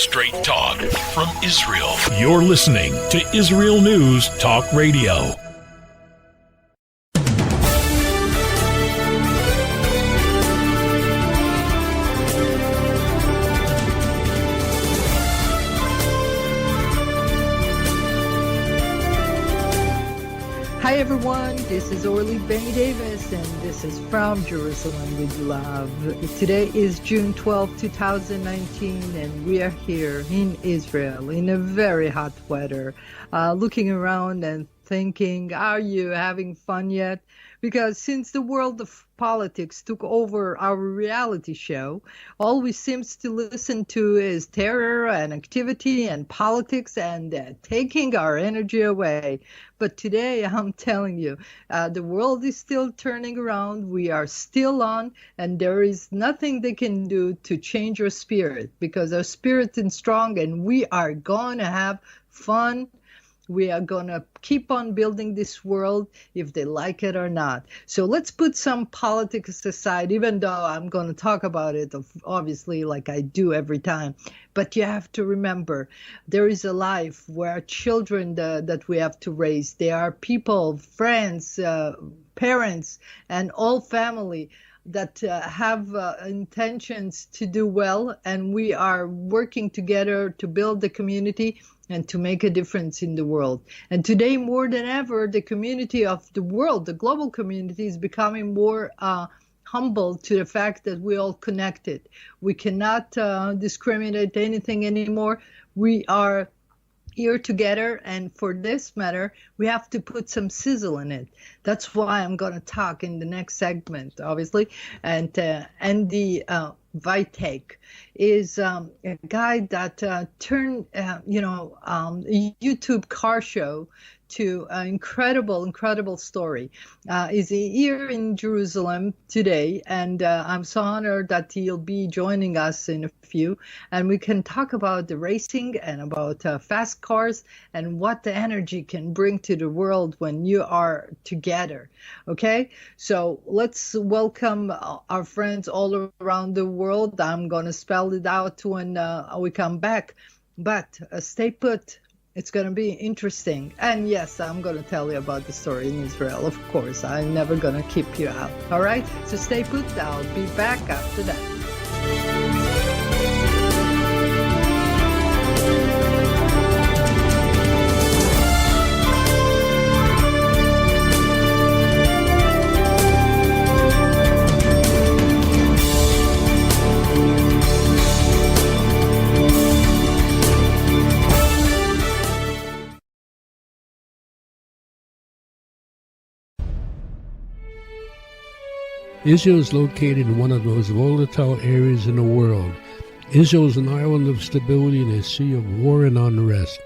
Straight talk from Israel. You're listening to Israel News Talk Radio. Hi everyone, this is Orly Davis and this is From Jerusalem with Love. Today is June 12, 2019 and we are here in Israel in a very hot weather, looking around and thinking, are you having fun yet? Because since the world of politics took over our reality show, all we seems to listen to is terror and activity and politics and taking our energy away. But today, I'm telling you, the world is still turning around. We are still on, and there is nothing they can do to change our spirit because our spirit is strong, and we are going to have fun. We are going to keep on building this world if they like it or not. So let's put some politics aside, even though I'm going to talk about it, obviously, like I do every time. But you have to remember, there is a life where children that we have to raise. There are people, friends, parents, and all family that have intentions to do well. And we are working together to build the community and to make a difference in the world. And today, more than ever, the community of the world, the global community, is becoming more humble to the fact that we're all connected. We cannot discriminate anything anymore. We are here together, and for this matter, we have to put some sizzle in it. That's why I'm going to talk in the next segment, obviously. And Andy Vitek is a guy that turned, a YouTube car show to an incredible story. Is here in Jerusalem today, and I'm so honored that he'll be joining us in a few, and we can talk about the racing and about fast cars and what the energy can bring to the world when you are together. Okay, so let's welcome our friends all around the world. I'm going to spell it out when we come back, but stay put. It's going to be interesting. And yes, I'm going to tell you about the story in Israel, of course. I'm never going to keep you out. All right? So stay put. I'll be back after that. Israel is located in one of the most volatile areas in the world. Israel is an island of stability in a sea of war and unrest.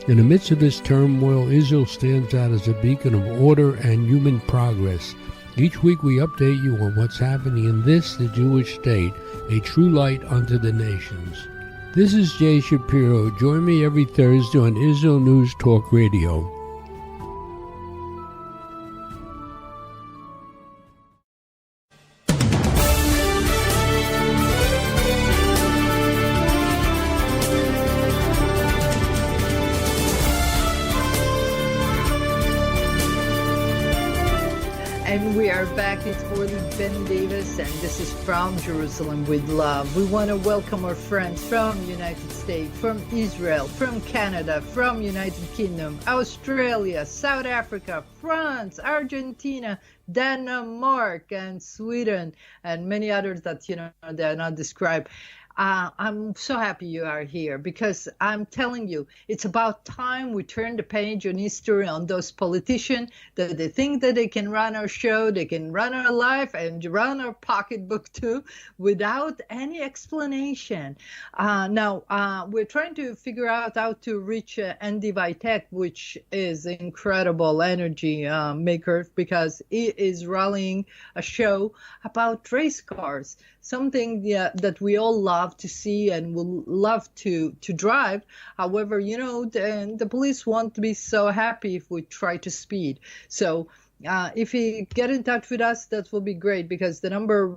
In the midst of this turmoil, Israel stands out as a beacon of order and human progress. Each week we update you on what's happening in this, the Jewish state, a true light unto the nations. This is Jay Shapiro. Join me every Thursday on Israel News Talk Radio. And we are back. It's Orly Davis, and this is From Jerusalem with Love. We want to welcome our friends from the United States, from Israel, from Canada, from United Kingdom, Australia, South Africa, France, Argentina, Denmark, and Sweden, and many others that, they're not described. I'm so happy you are here because I'm telling you, it's about time we turn the page on history on those politicians that they think that they can run our show, they can run our life and run our pocketbook too without any explanation. Now, we're trying to figure out how to reach Andy Vitek, which is incredible energy maker because he is rallying a show about race cars, something that we all love to see and will love to drive. However, the police won't be so happy if we try to speed. So If you get in touch with us, that will be great because the number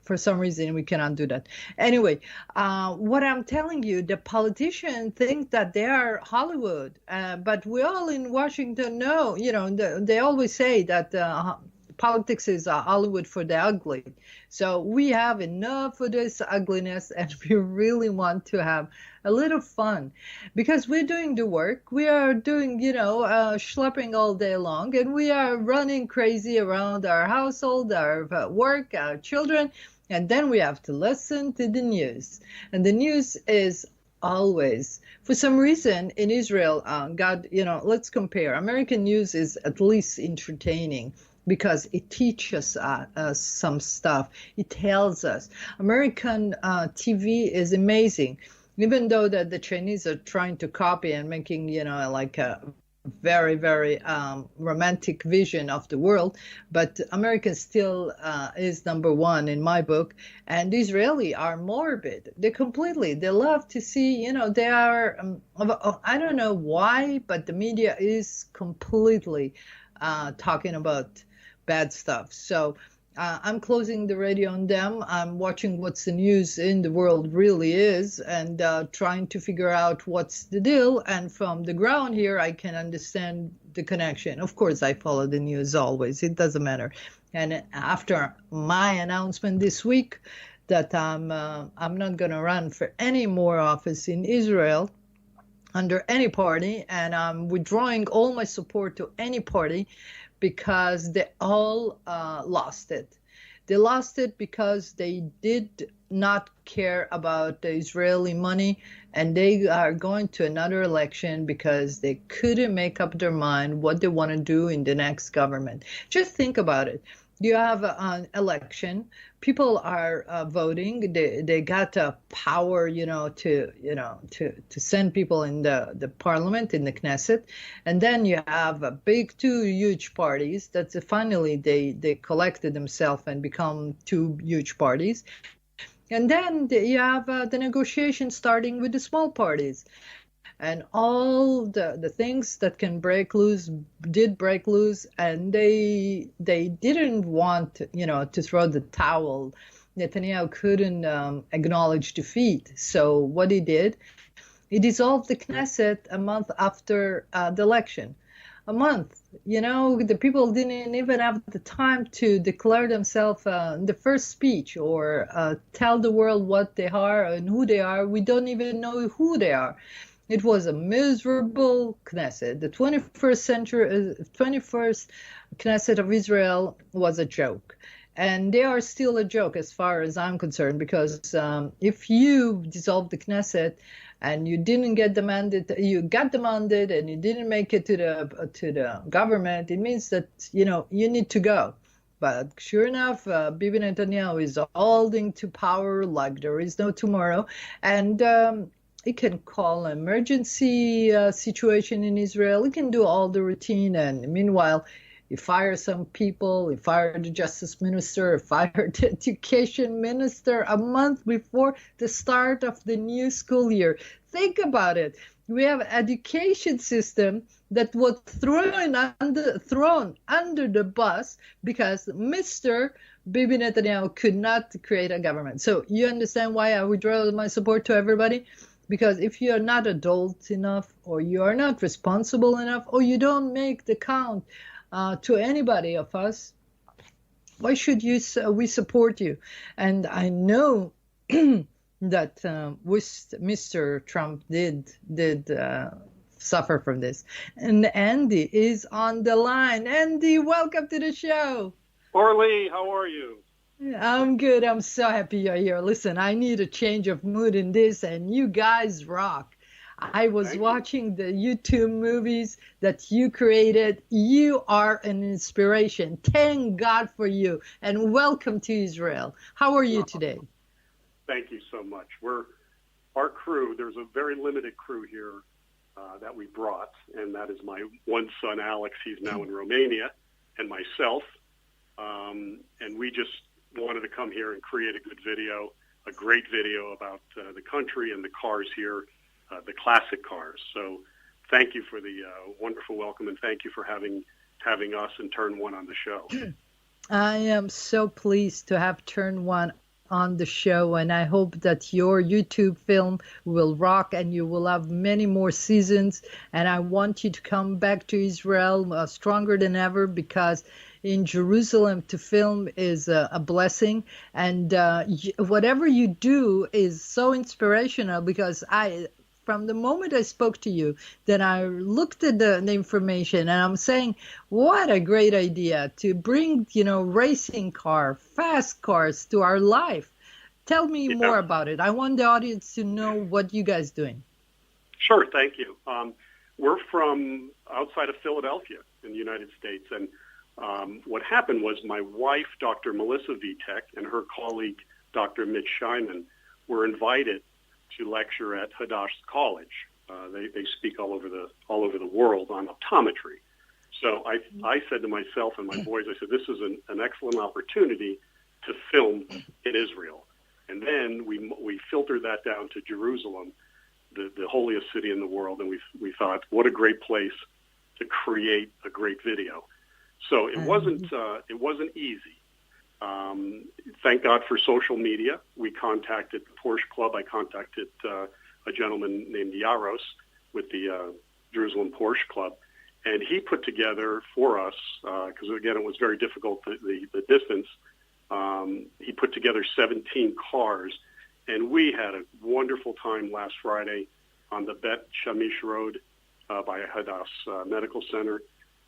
for some reason we cannot do that. Anyway, what I'm telling you, the politicians think that they are Hollywood, but we all in Washington know, they always say that politics is Hollywood for the ugly. So we have enough of this ugliness, and we really want to have a little fun because we're doing the work. We are doing, schlepping all day long, and we are running crazy around our household, our work, our children, and then we have to listen to the news. And the news is always, for some reason, in Israel, let's compare. American news is at least entertaining, because it teaches us some stuff. It tells us. American TV is amazing, even though that the Chinese are trying to copy and making, like a very, very romantic vision of the world. But America still is number one in my book. And Israeli are morbid. They love to see, they are, I don't know why, but the media is completely talking about bad stuff. So I'm closing the radio on them. I'm watching what's the news in the world really is, and trying to figure out what's the deal. And from the ground here, I can understand the connection. Of course, I follow the news always. It doesn't matter. And after my announcement this week that I'm not going to run for any more office in Israel under any party, and I'm withdrawing all my support to any party, because they all lost it. They lost it because they did not care about the Israeli money, and they are going to another election because they couldn't make up their mind what they want to do in the next government. Just think about it. You have an election. People are voting. They got power, to send people in the parliament, in the Knesset, and then you have two huge parties. That's finally they collected themselves and become two huge parties, and then you have the negotiation starting with the small parties. And all the things that can break loose did break loose, and they didn't want, to throw the towel. Netanyahu couldn't acknowledge defeat. So what he did, he dissolved the Knesset a month after the election. A month. The people didn't even have the time to declare themselves in the first speech or tell the world what they are and who they are. We don't even know who they are. It was a miserable Knesset. The 21st Knesset of Israel was a joke. And they are still a joke as far as I'm concerned, because if you dissolve the Knesset and you didn't get the mandate, you got the mandate and you didn't make it to the government, it means that, you need to go. But sure enough, Bibi Netanyahu is holding to power like there is no tomorrow. And it can call an emergency situation in Israel. It can do all the routine. And meanwhile, he fired some people. He fired the justice minister. He fired the education minister a month before the start of the new school year. Think about it. We have an education system that was thrown under the bus because Mr. Bibi Netanyahu could not create a government. So you understand why I withdraw my support to everybody? Because if you are not adult enough, or you are not responsible enough, or you don't make the count to anybody of us, why should we support you? And I know that Mr. Trump did suffer from this. And Andy is on the line. Andy, welcome to the show. Orly, how are you? I'm good. I'm so happy you're here. Listen, I need a change of mood in this, and you guys rock. I was watching the YouTube movies that you created. You are an inspiration. Thank God for you, and welcome to Israel. How are you today? Thank you so much. Our crew, there's a very limited crew here that we brought, and that is my one son, Alex. He's now in Romania, and myself. And we just wanted to come here and create a good video, a great video about the country and the cars here, the classic cars. So thank you for the wonderful welcome, and thank you for having having us and Turn One on the show. I am so pleased to have Turn One on the show, and I hope that your YouTube film will rock and you will have many more seasons. And I want you to come back to Israel stronger than ever, because in Jerusalem to film is a blessing. And whatever you do is so inspirational, because from the moment I spoke to you, then I looked at the information and I'm saying, what a great idea to bring, racing fast cars to our life. Tell me more about it. I want the audience to know what you guys doing. Sure, thank you. We're from outside of Philadelphia in the United States. And what happened was my wife, Dr. Melissa Vitek, and her colleague, Dr. Mitch Scheinman, were invited to lecture at Hadass College. They speak all over the world on optometry. So I said to myself and my boys, I said, this is an excellent opportunity to film in Israel. And then we filtered that down to Jerusalem, the holiest city in the world, and we thought, what a great place to create a great video. So it wasn't easy. Thank God for social media. We contacted the Porsche Club. I contacted a gentleman named Yaros with the Jerusalem Porsche Club, and he put together for us, because again it was very difficult, the distance. He put together 17 cars, and we had a wonderful time last Friday on the Bet Shamish Road by Hadass Medical Center,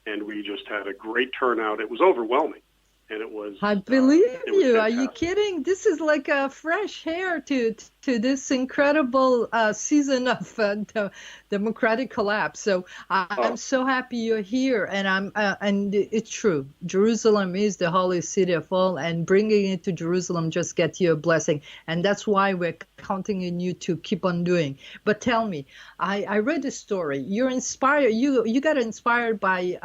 and we just had a great turnout. It was overwhelming. And it was. I believe you. Are you kidding? This is like a fresh air to this incredible season of democratic collapse. So I'm so happy you're here, and and it's true. Jerusalem is the holy city of all, and bringing it to Jerusalem just gets you a blessing, and that's why we're counting on you to keep on doing. But tell me, I read a story. You're inspired. You got inspired by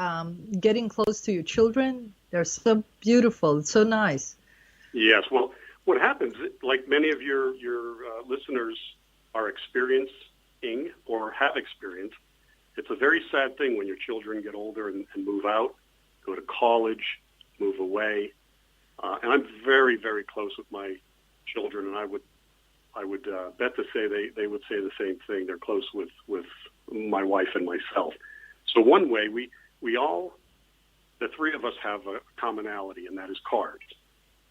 getting close to your children. They're so beautiful. It's so nice. Yes. Well, what happens, like many of your listeners are experiencing or have experienced, it's a very sad thing when your children get older and move out, go to college, move away. And I'm very, very close with my children, and I would bet to say they would say the same thing. They're close with my wife and myself. So one way we all, the three of us, have a commonality, and that is cars.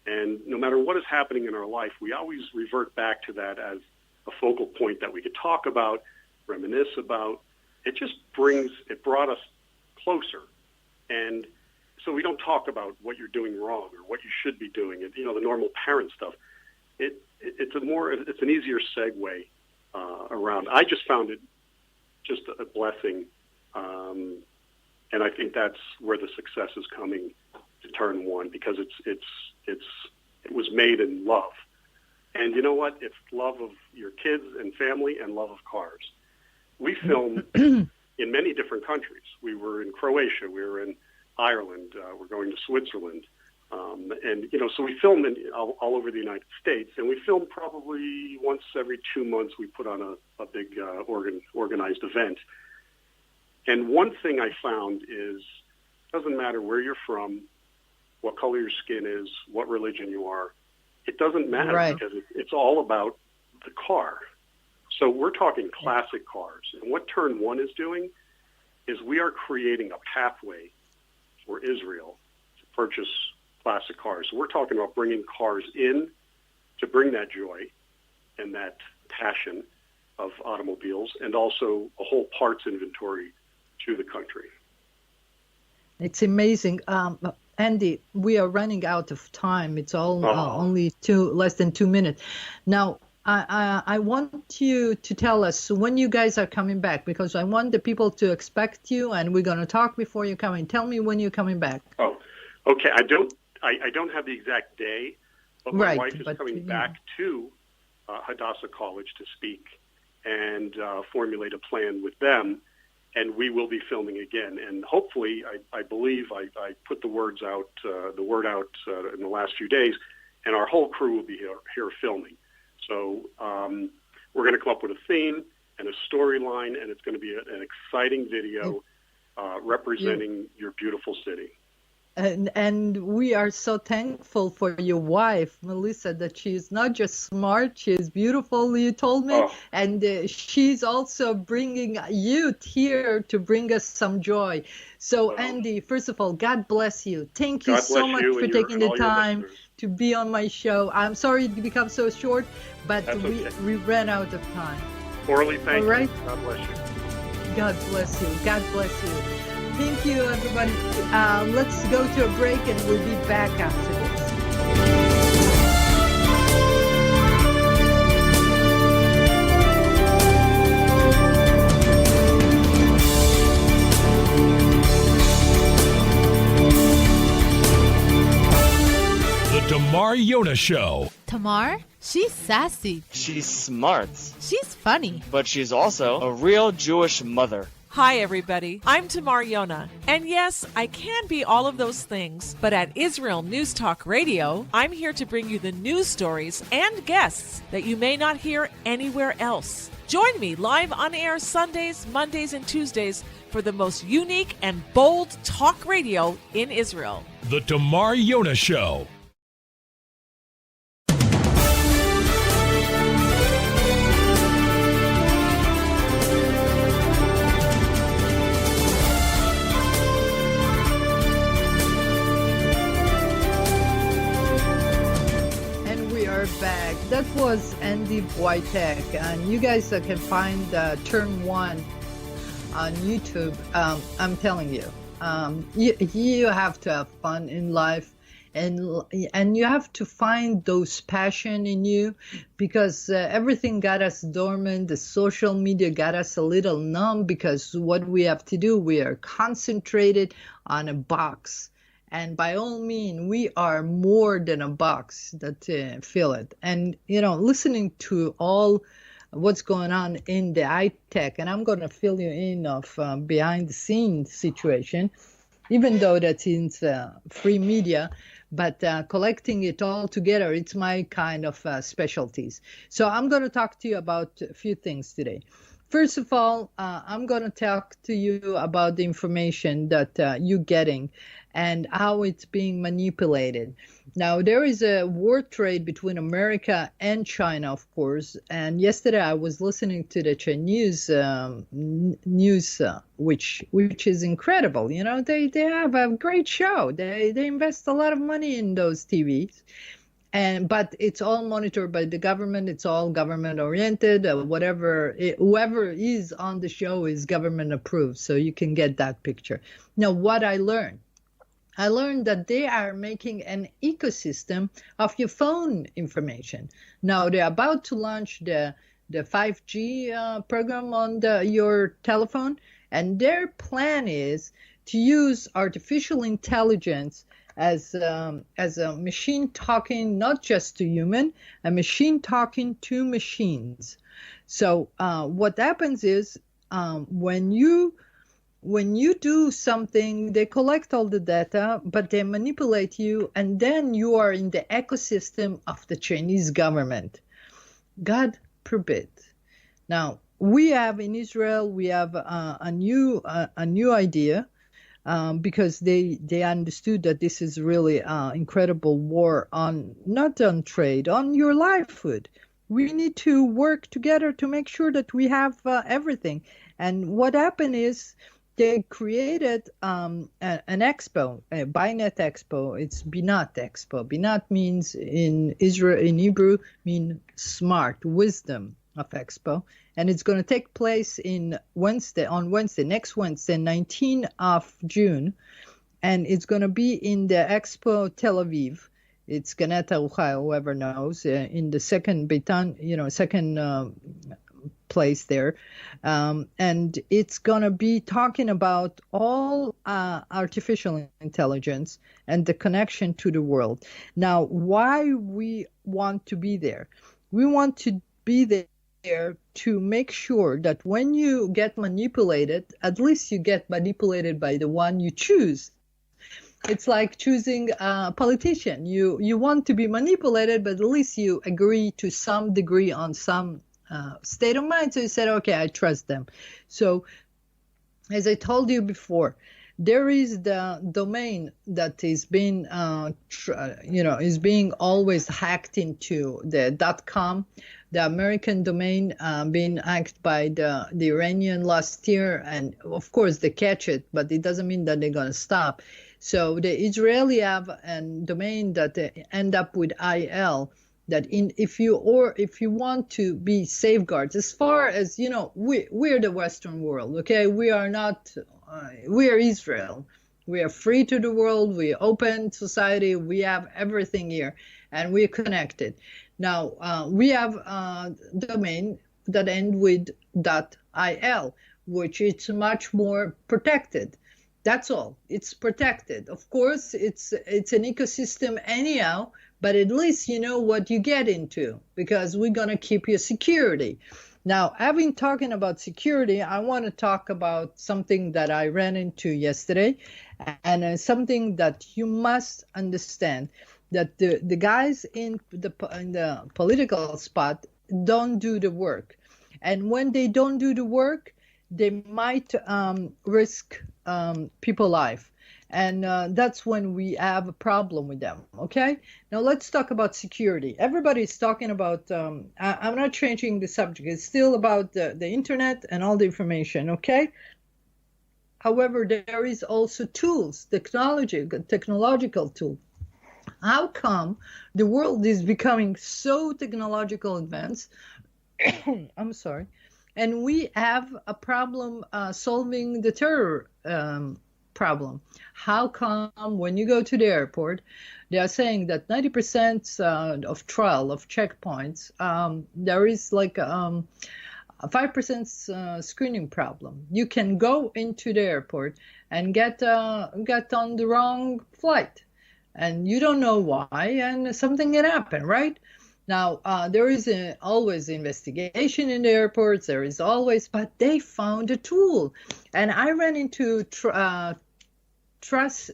And no matter what is happening in our life, we always revert back to that as a focal point that we could talk about, reminisce about. It brought us closer. And so we don't talk about what you're doing wrong or what you should be doing, and, the normal parent stuff. It's an easier segue around. I just found it just a blessing. And I think that's where the success is coming to Turn One, because it was made in love. And you know what? It's love of your kids and family and love of cars. We film in many different countries. We were in Croatia. We were in Ireland. We're going to Switzerland. And, so we film all over the United States. And we film probably once every 2 months. We put on a big organized event. And one thing I found is, it doesn't matter where you're from, what color your skin is, what religion you are. It doesn't matter, right, because it's all about the car. So we're talking classic cars. And what Turn One is doing is we are creating a pathway for Israel to purchase classic cars. So we're talking about bringing cars in to bring that joy and that passion of automobiles, and also a whole parts inventory to the country. It's amazing. Andy, we are running out of time. It's only less than 2 minutes. Now, I want you to tell us when you guys are coming back, because I want the people to expect you, and we're going to talk before you come in. Tell me when you're coming back. Oh, okay. I don't have the exact day, but my wife is coming back to Hadassah College to speak and formulate a plan with them. And we will be filming again, and hopefully, I believe I put the word out in the last few days, and our whole crew will be here filming. So we're going to come up with a theme and a storyline, and it's going to be an exciting video representing your beautiful city. And we are so thankful for your wife, Melissa, that she is not just smart, she is beautiful, you told me, and she's also bringing youth here to bring us some joy. So, Andy, first of all, God bless you. Thank you so much for taking the time to be on my show. I'm sorry it became so short, but we ran out of time. Orly, thank you. Right? God bless you. God bless you. God bless you. Thank you, everybody. Let's go to a break, and we'll be back after this. The Tamar Yona Show. Tamar? She's sassy. She's smart. She's funny. But she's also a real Jewish mother. Hi, everybody. I'm Tamar Yona. And yes, I can be all of those things, but at Israel News Talk Radio, I'm here to bring you the news stories and guests that you may not hear anywhere else. Join me live on air Sundays, Mondays, and Tuesdays for the most unique and bold talk radio in Israel. The Tamar Yona Show. Back. That was Andrew Vitek, and you guys can find Turn 1 on YouTube. I'm telling you, you have to have fun in life, and you have to find those passion in you, because everything got us dormant. The social media got us a little numb, because what we have to do, we are concentrated on a box. And by all means, we are more than a box that fill it. And, listening to all what's going on in the high tech, and I'm going to fill you in of behind the scenes situation, even though that's in free media, but collecting it all together, it's my kind of specialties. So I'm going to talk to you about a few things today. First of all, I'm going to talk to you about the information that you're getting and how it's being manipulated. Now, there is a war trade between America and China, of course. And yesterday I was listening to the Chinese news, which is incredible. They have a great show. They invest a lot of money in those TVs. But it's all monitored by the government. It's all government oriented. Whoever is on the show is government approved. So you can get that picture. Now, what I learned that they are making an ecosystem of your phone information. Now, they're about to launch the 5G program on your telephone. And their plan is to use artificial intelligence as a machine talking not just to human, a machine talking to machines. So what happens is when you do something, they collect all the data, but they manipulate you, and then you are in the ecosystem of the Chinese government. God forbid. Now, we have in Israel, we have a new idea. Because they understood that this is really an incredible war not on trade, on your livelihood. We need to work together to make sure that we have everything. And what happened is they created an expo, a Binet Expo. It's Binat Expo. Binat means in Hebrew, mean smart, wisdom of Expo. And it's going to take place next Wednesday, 19th of June. And it's going to be in the Expo Tel Aviv. It's Ganet Arucha, whoever knows, in the second place there. And it's going to be talking about all artificial intelligence and the connection to the world. Now, why we want to be there? We want to be there to make sure that when you get manipulated, at least you get manipulated by the one you choose. It's like choosing a politician. You want to be manipulated, but at least you agree to some degree on some state of mind. So you said, okay, I trust them. So as I told you before, there is the domain that is being, is being always hacked into, the .com, the American domain being hacked by the Iranian last year, and of course they catch it, but it doesn't mean that they're going to stop. So the Israeli have a domain that they end up with IL. That if you want to be safeguards, as far as we're the Western world, okay? We are not. We are Israel. We are free to the world. We are open society. We have everything here, and we're connected. Now we have a domain that end with .il, which is much more protected. That's all. It's protected. Of course, it's an ecosystem anyhow, but at least you know what you get into, because we're going to keep your security. Now, having talking about security, I want to talk about something that I ran into yesterday, and something that you must understand, that the guys in the political spot don't do the work. And when they don't do the work, they might risk people's life. And that's when we have a problem with them, okay? Now let's talk about security. Everybody's talking about, I'm not changing the subject. It's still about the internet and all the information, okay? However, there is also tools, technological tools. How come the world is becoming so technological advanced? I'm sorry. And we have a problem solving the terror problem. How come when you go to the airport, they are saying that 90% of trial of checkpoints, there is like a 5% screening problem. You can go into the airport and get on the wrong flight, and you don't know why, and something can happen, right? Now, there is always investigation in the airports. There is always, but they found a tool. And I ran into Trace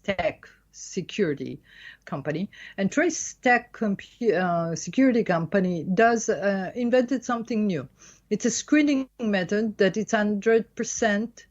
Tech Security Company. And Trace Tech Security Company does invented something new. It's a screening method that it's 100%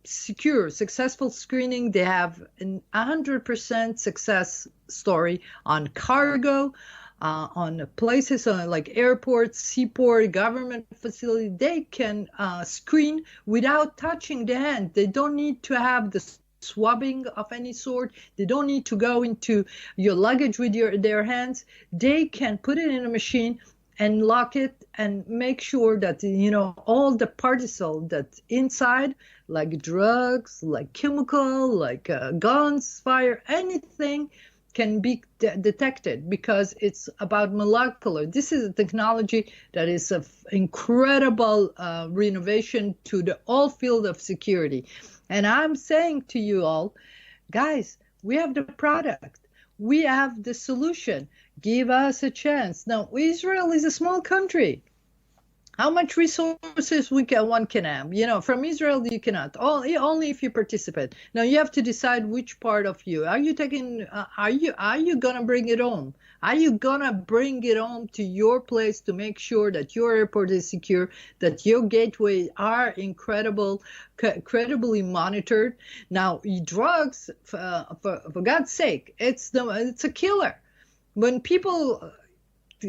secure, successful screening. They have a 100% success story on cargo, on places like airports, seaport, government facility. They can screen without touching the hand. They don't need to have the swabbing of any sort. They don't need to go into your luggage with their hands. They can put it in a machine and lock it and make sure that, all the particles that's inside, like drugs, like chemical, like guns, fire, anything can be detected, because it's about molecular. This is a technology that is of incredible renovation to the whole field of security. And I'm saying to you all, guys, we have the product. We have the solution. Give us a chance. Now, Israel is a small country. How much resources one can have? From Israel you cannot. Only if you participate. Now you have to decide which part of you. Are you taking? Are you gonna bring it home? Are you gonna bring it home to your place to make sure that your airport is secure, that your gateways are incredibly monitored? Now, drugs, for God's sake, it's a killer. When people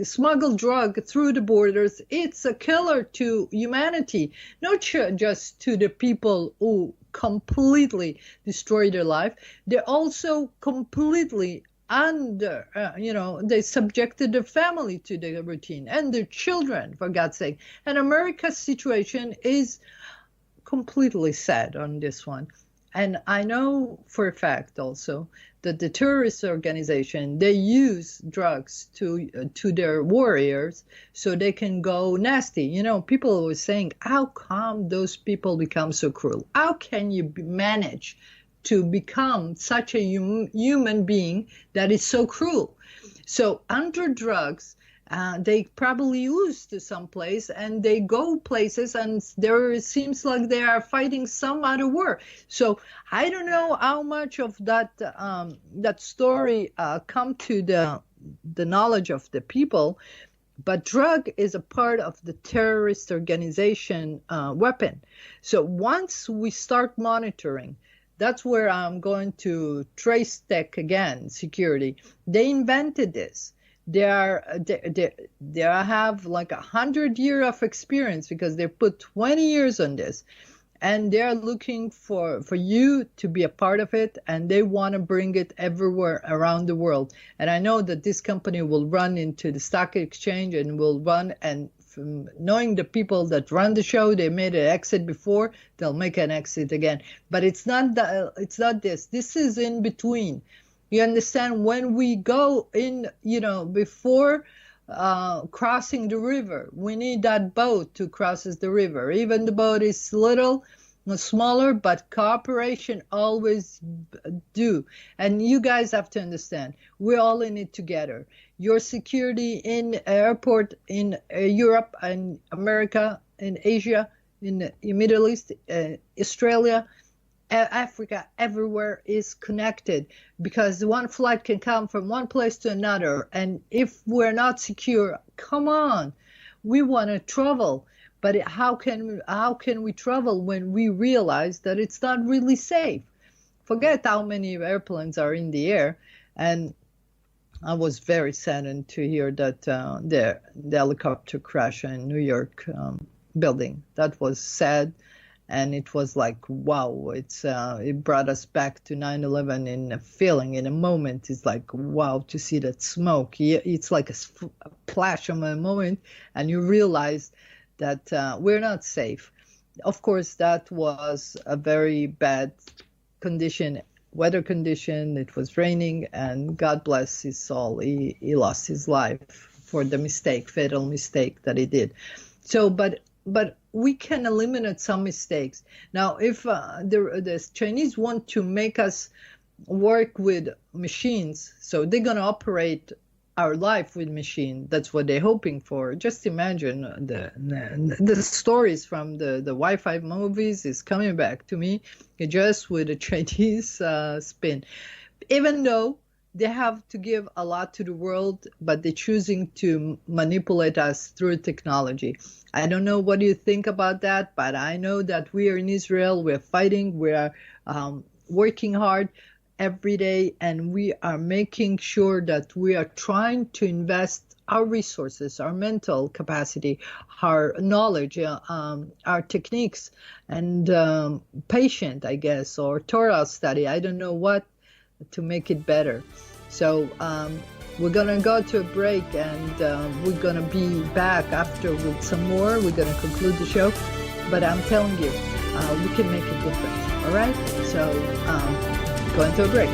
smuggle drug through the borders, it's a killer to humanity, not just to the people who completely destroy their life. They're also completely they subjected their family to the routine and their children, for God's sake. And America's situation is completely sad on this one. And I know for a fact also that the terrorist organization, they use drugs to their warriors so they can go nasty. People were saying, how come those people become so cruel? How can you manage to become such a human being that is so cruel? So under drugs, they probably use to some place, and they go places, and there seems like they are fighting some other war. So I don't know how much of that story come to the knowledge of the people, But drug is a part of the terrorist organization weapon. So once we start monitoring, that's where I'm going to trace tech again, security. They invented this. They have like 100 years of experience because they put 20 years on this. And they're looking for you to be a part of it, and they want to bring it everywhere around the world. And I know that this company will run into the stock exchange and will run, and from knowing the people that run the show, they made an exit before, they'll make an exit again. But it's not this. This is in between. You understand? When we go in, before crossing the river, we need that boat to cross the river. Even the boat is little smaller, but cooperation always do. And you guys have to understand, we're all in it together. Your security in airport in Europe and America, in Asia, in the Middle East, Australia, Africa, everywhere is connected, because one flight can come from one place to another. And if we're not secure, come on, we want to travel. But how can we travel when we realize that it's not really safe? Forget how many airplanes are in the air. And I was very saddened to hear that the helicopter crash in New York building. That was sad. And it was like, wow, it brought us back to 9/11 in a feeling, in a moment. It's like, wow, to see that smoke. It's like a flash of a moment, and you realize that we're not safe. Of course, that was a very bad weather condition. It was raining, and God bless his soul. He lost his life for the fatal mistake that he did. So, but we can eliminate some mistakes. Now, if the Chinese want to make us work with machines, so they're going to operate our life with machine. That's what they're hoping for. Just imagine the stories from the Wi-Fi movies is coming back to me, just with a Chinese spin. Even though they have to give a lot to the world, but they're choosing to manipulate us through technology. I don't know what you think about that, but I know that we are in Israel, we're fighting, we are working hard every day, and we are making sure that we are trying to invest our resources, our mental capacity, our knowledge, our techniques, and patient, I guess, or Torah study, I don't know what, to make it better. So we're going to go to a break, and we're going to be back after with some more. We're going to conclude the show. But I'm telling you, we can make a difference. All right? So going to a break.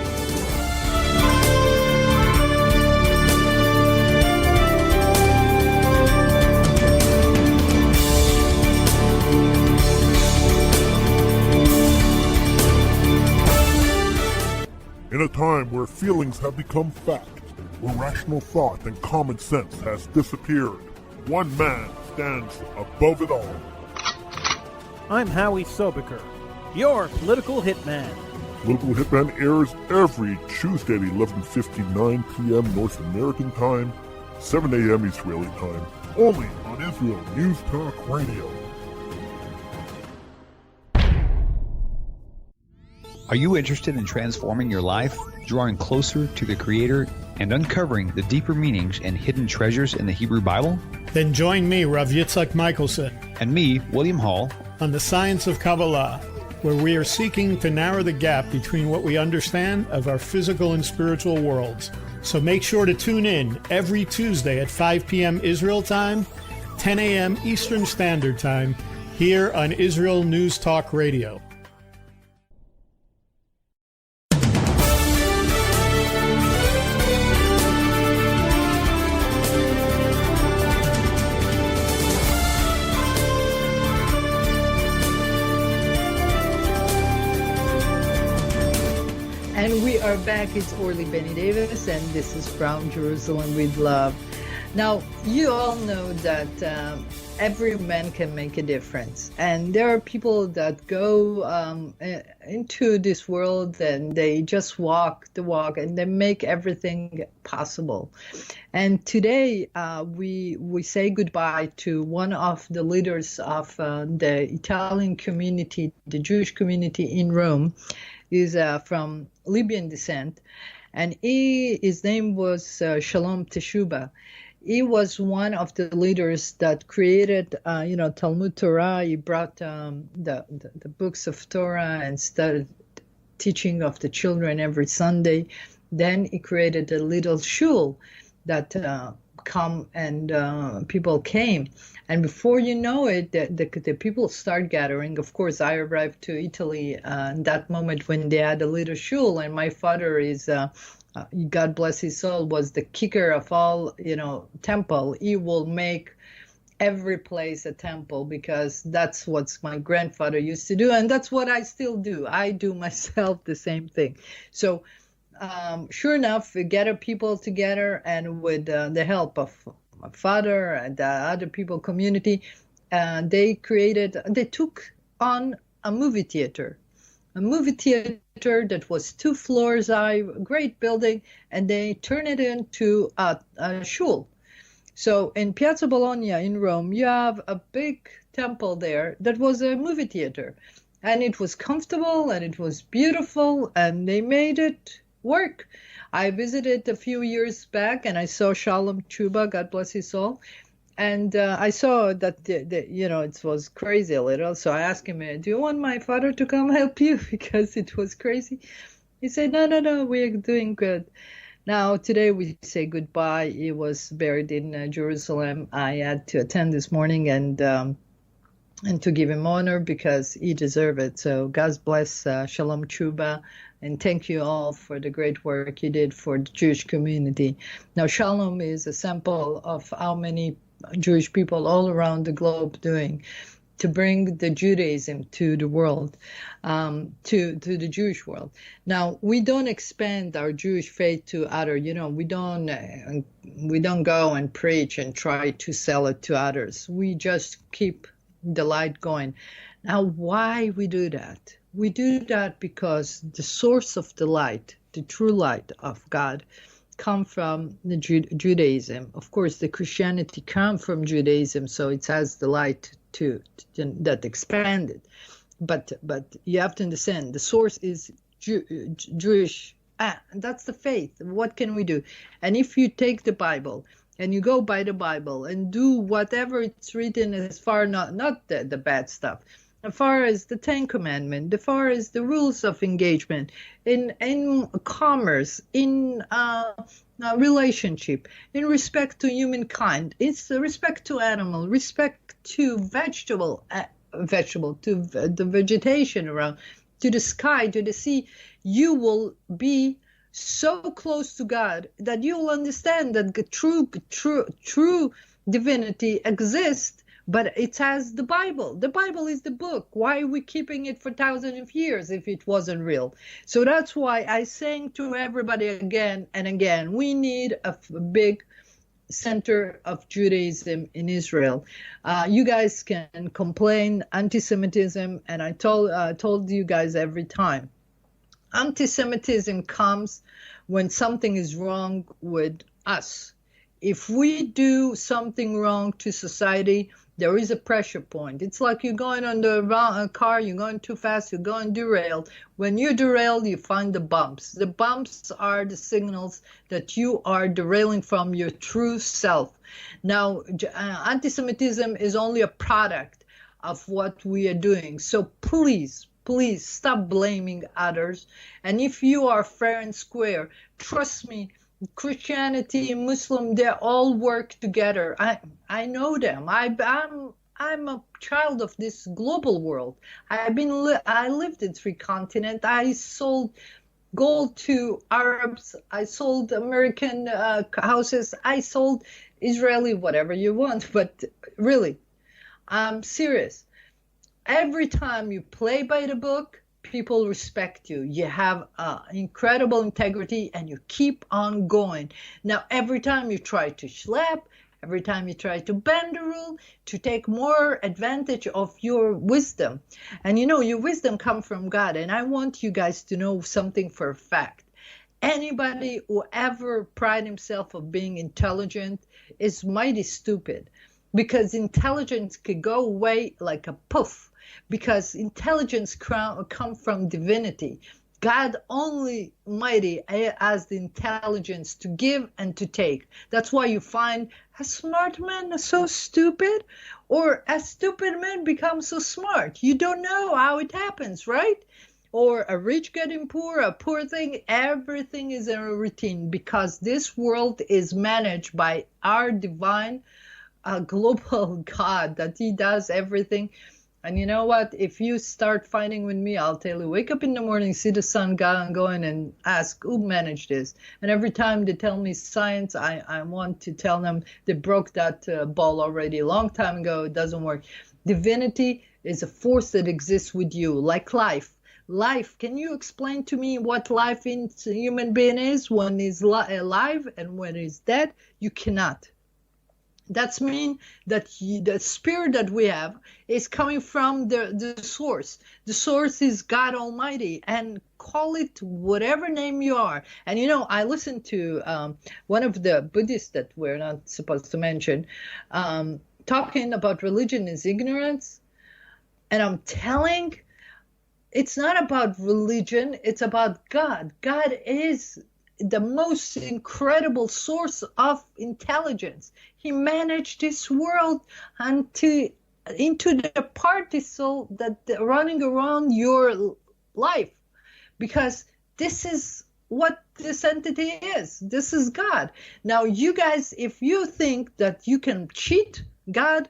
In a time where feelings have become fact, where rational thought and common sense has disappeared, one man stands above it all. I'm Howie Sobiker, your political hitman. Political Hitman airs every Tuesday at 11:59 p.m. North American time, 7 a.m. Israeli time, only on Israel News Talk Radio. Are you interested in transforming your life, drawing closer to the Creator, and uncovering the deeper meanings and hidden treasures in the Hebrew Bible? Then join me, Rav Yitzhak Michelson, and me, William Hall, on The Science of Kabbalah, where we are seeking to narrow the gap between what we understand of our physical and spiritual worlds. So make sure to tune in every Tuesday at 5 p.m. Israel time, 10 a.m. Eastern Standard Time, here on Israel News Talk Radio. And we are back. It's Orly Benny Davis, and this is From Jerusalem with Love. Now, you all know that every man can make a difference. And there are people that go into this world and they just walk the walk and they make everything possible. And today we say goodbye to one of the leaders of the Italian community, the Jewish community in Rome. He's from Libyan descent. And his name was Shalom Teshuba. He was one of the leaders that created, Talmud Torah. He brought the books of Torah and started teaching of the children every Sunday. Then he created a little shul that come and people came. And before you know it, the people start gathering. Of course, I arrived to Italy in that moment when they had a little shul, and my father is... God bless his soul, was the kicker of all, temple. He will make every place a temple because that's what my grandfather used to do. And that's what I still do. I do myself the same thing. So sure enough, we gather people together, and with the help of my father and the other people community, they took on a movie theater. A movie theater that was 2 floors high, great building, and they turned it into a shul. So in Piazza Bologna in Rome, you have a big temple there that was a movie theater. And it was comfortable and it was beautiful and they made it work. I visited a few years back and I saw Shalom Chuba, God bless his soul. And I saw that, it was crazy a little. So I asked him, do you want my father to come help you? Because it was crazy. He said, no, we're doing good. Now, today we say goodbye. He was buried in Jerusalem. I had to attend this morning and to give him honor because he deserved it. So God bless Shalom Chuba. And thank you all for the great work you did for the Jewish community. Now, Shalom is a sample of how many Jewish people all around the globe doing to bring the Judaism to the world, to the Jewish world. Now, we don't expand our Jewish faith to other, we don't go and preach and try to sell it to others. We just keep the light going. Now, why we do that? We do that because the source of the light, the true light of God, come from the Judaism. Of course, the Christianity come from Judaism, so it has the light that expanded. But you have to understand, the source is Jewish. That's the faith. What can we do? And if you take the Bible and you go by the Bible and do whatever it's written, as far not the bad stuff, as far as the 10 Commandments, as far as the rules of engagement, in commerce, in relationship, in respect to humankind, it's the respect to animal, respect to vegetable, to the vegetation around, to the sky, to the sea, you will be so close to God that you will understand that the true divinity exists. But it has the Bible. The Bible is the book. Why are we keeping it for thousands of years if it wasn't real? So that's why I saying to everybody again and again, we need a big center of Judaism in Israel. You guys can complain anti-Semitism, and I told you guys every time. Anti-Semitism comes when something is wrong with us. If we do something wrong to society, there is a pressure point. It's like you're going on the wrong car, you're going too fast, you're going derailed. When you're derailed, you find the bumps. The bumps are the signals that you are derailing from your true self. Now, anti-Semitism is only a product of what we are doing. So please stop blaming others. And if you are fair and square, trust me, Christianity, Muslim, they all work together. I know them. I'm a child of this global world. I lived in 3 continents. I sold gold to Arabs. I sold American houses. I sold Israeli, whatever you want. But really, I'm serious. Every time you play by the book, people respect you. You have incredible integrity, and you keep on going. Now, every time you try to schlep, every time you try to bend the rule, to take more advantage of your wisdom. And you know, your wisdom comes from God. And I want you guys to know something for a fact. Anybody who ever pride himself of being intelligent is mighty stupid, because intelligence could go away like a poof, because intelligence come from divinity. God only mighty has the intelligence to give and to take. That's why you find a smart man so stupid, or a stupid man becomes so smart. You don't know how it happens, right? Or a rich getting poor, a poor thing. Everything is in a routine, because this world is managed by our divine global God, that he does everything. And you know what? If you start fighting with me, I'll tell you, wake up in the morning, see the sun going, and ask who managed this. And every time they tell me science, I want to tell them they broke that ball already a long time ago. It doesn't work. Divinity is a force that exists with you, like life. Life, can you explain to me what life in a human being is? When is alive and when is dead? You cannot. That's mean that the spirit that we have is coming from the source. The source is God Almighty, and call it whatever name you are. And you know, I listened to one of the Buddhists that we're not supposed to mention, talking about religion is ignorance. And I'm telling, it's not about religion, it's about God. God is the most incredible source of intelligence. He managed this world into the particle that running around your life, because this is what this entity is. This is God. Now, you guys, if you think that you can cheat God,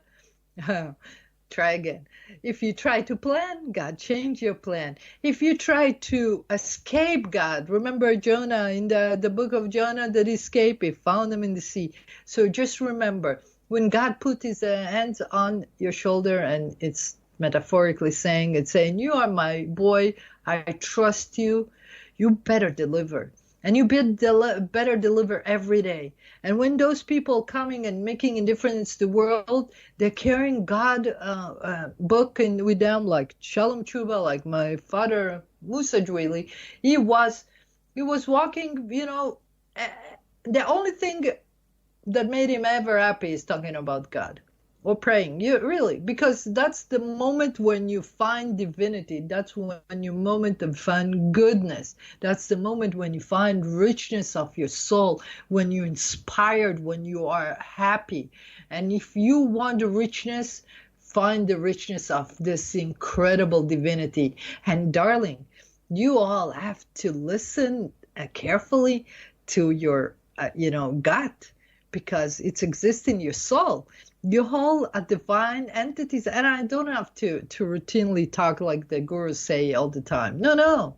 try again. If you try to plan, God change your plan. If you try to escape God, remember Jonah in the book of Jonah, that escaped, he found him in the sea. So just remember, when God put his hands on your shoulder, and it's metaphorically saying, it's saying, you are my boy, I trust you, you better deliver. And you better deliver every day. And when those people coming and making a difference to the world, they're carrying God book with them, like Shalom Chuba, like my father Musa Jweli. He was walking, you know, the only thing that made him ever happy is talking about God or praying. Really, because that's the moment when you find divinity. That's when you moment of find goodness. That's the moment when you find richness of your soul, when you're inspired, when you are happy. And if you want the richness, find the richness of this incredible divinity. And darling, you all have to listen carefully to your, gut, because it exists in your soul. You all are divine entities, and I don't have to routinely talk like the gurus say all the time. No.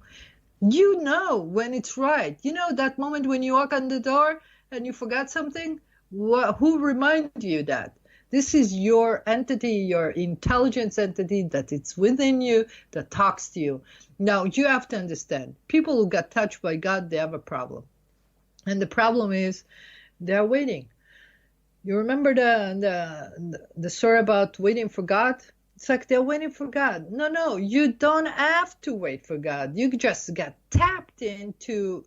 You know when it's right. You know that moment when you walk on the door and you forgot something? Who reminded you that? This is your entity, your intelligence entity, that it's within you, that talks to you. Now, you have to understand, people who got touched by God, they have a problem. And the problem is they're waiting. You remember the story about waiting for God? It's like they're waiting for God. No, you don't have to wait for God. You just got tapped into,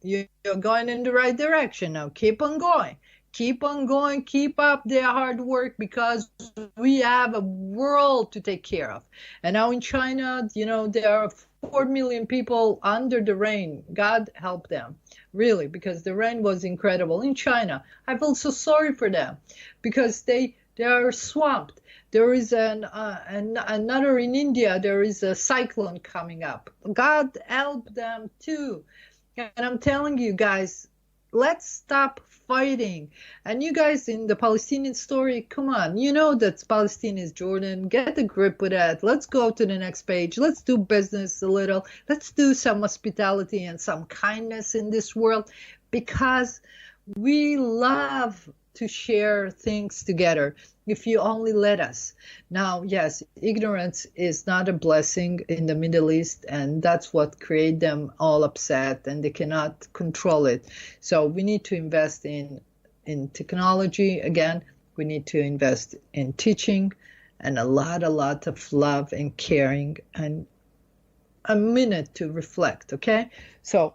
you're going in the right direction. Now keep on going. Keep on going. Keep up their hard work, because we have a world to take care of. And now in China, there are 4 million people under the rain. God help them. Really, because the rain was incredible in China. I feel so sorry for them, because they are swamped. There is another in India. There is a cyclone coming up. God help them too. And I'm telling you guys, let's stop fighting. And you guys in the Palestinian story, come on, you know that Palestine is Jordan. Get a grip with that. Let's go to the next page. Let's do business a little. Let's do some hospitality and some kindness in this world, because We love to share things together if you only let us. Now, yes, ignorance is not a blessing in the Middle East, and that's what created them all upset, and they cannot control it. So we need to invest in technology again. We need to invest in teaching and a lot of love and caring and a minute to reflect, okay? So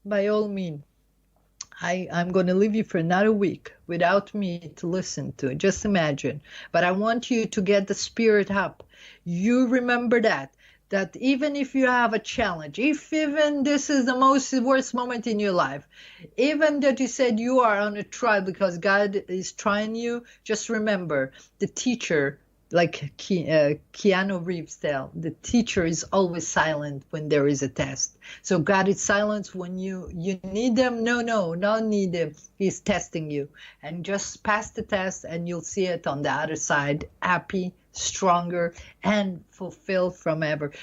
by all means, I'm going to leave you for another week without me to listen to. Just imagine. But I want you to get the spirit up. You remember that even if you have a challenge, if even this is the worst moment in your life, even that you said you are on a trial because God is trying you, just remember the teacher, like Keanu Reeves tell, the teacher is always silent when there is a test. So God is silent when you need them. No, not need him. He's testing you. And just pass the test and you'll see it on the other side, happy, stronger, and fulfilled from ever.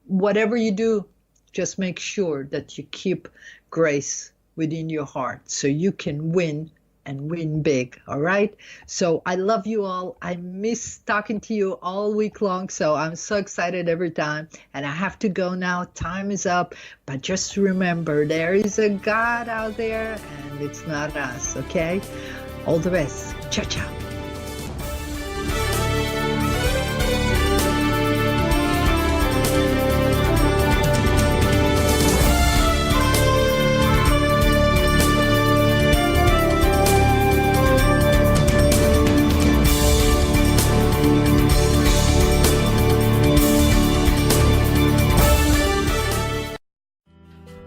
Whatever you do, just make sure that you keep grace within your heart so you can win and win big, all right? So I love you all. I miss talking to you all week long, so I'm so excited every time. And I have to go now. Time is up. But just remember, there is a God out there, and it's not us, okay? All the best. Ciao, ciao.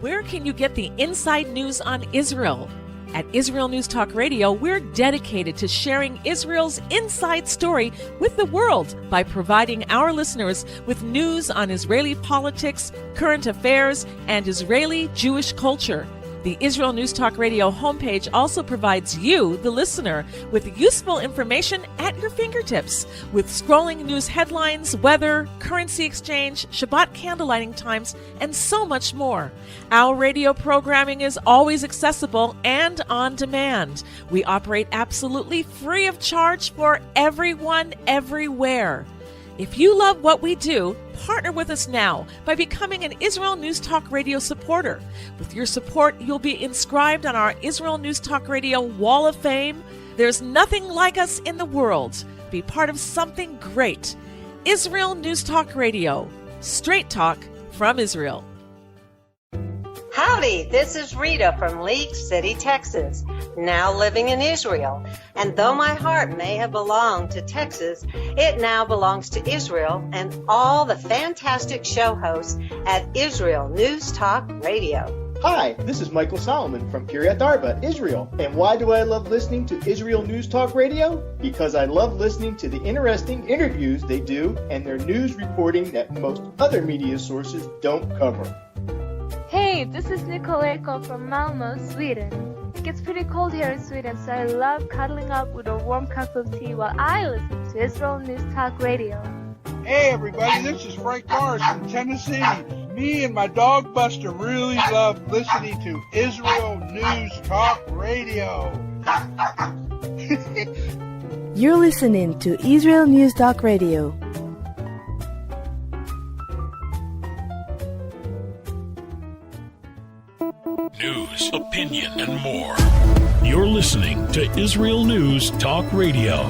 Where can you get the inside news on Israel? At Israel News Talk Radio, we're dedicated to sharing Israel's inside story with the world by providing our listeners with news on Israeli politics, current affairs, and Israeli Jewish culture. The Israel News Talk Radio homepage also provides you, the listener, with useful information at your fingertips, with scrolling news headlines, weather, currency exchange, Shabbat candlelighting times, and so much more. Our radio programming is always accessible and on demand. We operate absolutely free of charge for everyone, everywhere. If you love what we do, partner with us now by becoming an Israel News Talk Radio supporter. With your support, you'll be inscribed on our Israel News Talk Radio Wall of Fame. There's nothing like us in the world. Be part of something great. Israel News Talk Radio. Straight talk from Israel. Howdy, this is Rita from League City, Texas, now living in Israel. And though my heart may have belonged to Texas, it now belongs to Israel and all the fantastic show hosts at Israel News Talk Radio. Hi, this is Michael Solomon from Kiryat Arba, Israel. And why do I love listening to Israel News Talk Radio? Because I love listening to the interesting interviews they do and their news reporting that most other media sources don't cover. Hey, this is Nicoleko from Malmö, Sweden. It gets pretty cold here in Sweden, so I love cuddling up with a warm cup of tea while I listen to Israel News Talk Radio. Hey everybody, this is Frank Morris from Tennessee. Me and my dog Buster really love listening to Israel News Talk Radio. You're listening to Israel News Talk Radio. News, opinion, and more. You're listening to Israel News Talk Radio.